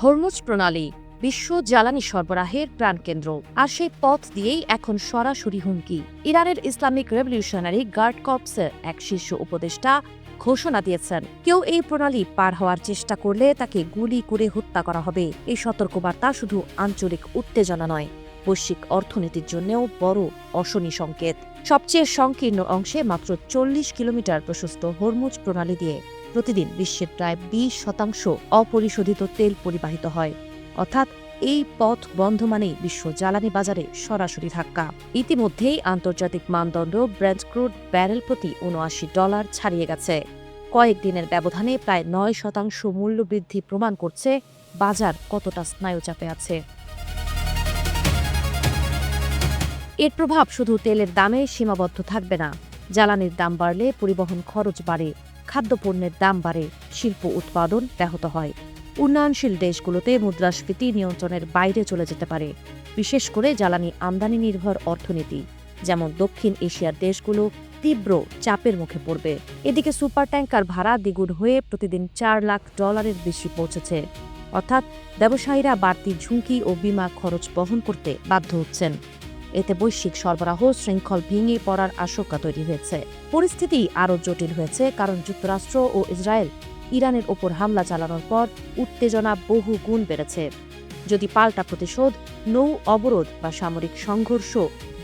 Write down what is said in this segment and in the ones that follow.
Hormuz প্রণালী বিশ্ব জ্বালানি সরবরাহের প্রাণকেন্দ্র, আর সেই পথ দিয়েই এখন সরাসরি হুমকি। ইরানের ইসলামিক রেভলিউশনারি গার্ড কর্পসের এক শীর্ষ উপদেষ্টা ঘোষণা দিয়েছেন, কেউ এই প্রণালী পার হওয়ার চেষ্টা করলে তাকে গুলি করে হত্যা করা হবে। এই সতর্কবার্তা শুধু আঞ্চলিক উত্তেজনা নয়, বৈশ্বিক অর্থনীতির জন্যও বড় অশনি সংকেত। সবচেয়ে সংকীর্ণ অংশে মাত্র 40 কিলোমিটার প্রশস্ত হরমুজ প্রণালী দিয়ে প্রতিদিন বিশ্বের প্রায় 20% অপরিশোধিত তেল পরিবাহিত হয়। অর্থাৎ এই পথ বন্ধ মানেই বিশ্ব জ্বালানি বাজারে সরাসরি ধাক্কা। ইতিমধ্যেই আন্তর্জাতিক মানদণ্ড ব্রেন্ট ক্রুড ব্যারেল প্রতি $79 ছাড়িয়ে গেছে। কয়েকদিনের ব্যবধানে প্রায় 9% মূল্যবৃদ্ধি প্রমাণ করছে বাজার কতটা স্নায়ুচাপে আছে। এর প্রভাব শুধু তেলের দামে সীমাবদ্ধ থাকবে না। জ্বালানির দাম বাড়লে পরিবহন খরচ বাড়ে, খাদ্যপণ্যের দাম বাড়ে, শিল্প উৎপাদন ব্যাহত হয়। উন্নয়নশীল দেশগুলোতে মুদ্রাস্ফীতি নিয়ন্ত্রণের বাইরে চলে যেতে পারে, বিশেষ করে জ্বালানি আমদানি নির্ভর অর্থনীতি যেমন দক্ষিণ এশিয়ার দেশগুলো তীব্র চাপের মুখে পড়বে। এদিকে সুপার ট্যাঙ্কার ভাড়া দ্বিগুণ হয়ে প্রতিদিন $4 লাখ বেশি পৌঁছেছে। অর্থাৎ ব্যবসায়ীরা বাড়তি ঝুঁকি ও বিমা খরচ বহন করতে বাধ্য হচ্ছেন। এতে বৈশ্বিক সরবরাহ শৃঙ্খল ভেঙে পড়ার আশঙ্কা তৈরি হয়েছে। পরিস্থিতি আরও জটিল হয়েছে কারণ যুক্তরাষ্ট্র ও ইসরায়েল ইরানের ওপর হামলা চালানোর পর উত্তেজনা বহু গুণ বেড়েছে। যদি পাল্টা প্রতিশোধ, নৌ অবরোধ বা সামরিক সংঘর্ষ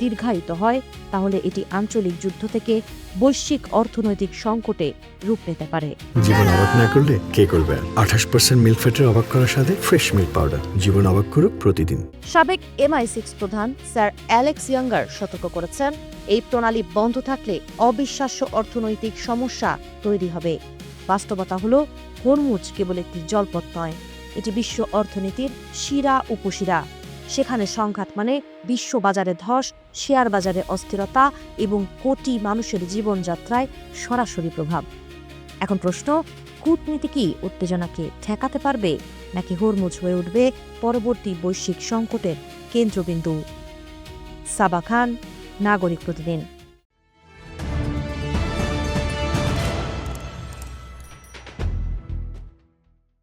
দীর্ঘায়িত হয়, তাহলে এটি আঞ্চলিক যুদ্ধ থেকে বৈশ্বিক অর্থনৈতিক সংকটে রূপ নিতে পারে। জীবন অবাক না করলে কে করবে? 28% মিল্ক ফ্যাটের অবাক করার সাথে ফ্রেশ মিল্ক পাউডার। জীবন অবাক করুক প্রতিদিন। সাবেক MI6 প্রধান স্যার অ্যালেক্স ইয়াঙ্গার সতর্ক করেছেন, এই প্রণালী বন্ধ থাকলে অবিশ্বাস্য অর্থনৈতিক সমস্যা তৈরি হবে। বাস্তবতা হল, হরমুজ কেবল একটি জলপথ নয়, এটি বিশ্ব অর্থনীতির শিরা উপশিরা। সেখানে সংঘাত মানে বিশ্ব বাজারে ধস, শেয়ার বাজারে অস্থিরতা এবং কোটি মানুষের জীবনযাত্রায় সরাসরি প্রভাব। এখন প্রশ্ন, কূটনীতি কি উত্তেজনাকে ঠেকাতে পারবে, নাকি হরমুজ হয়ে উঠবে পরবর্তী বৈশ্বিক সংকটের কেন্দ্রবিন্দু? সাবা খান, নাগরিক প্রতিদিন।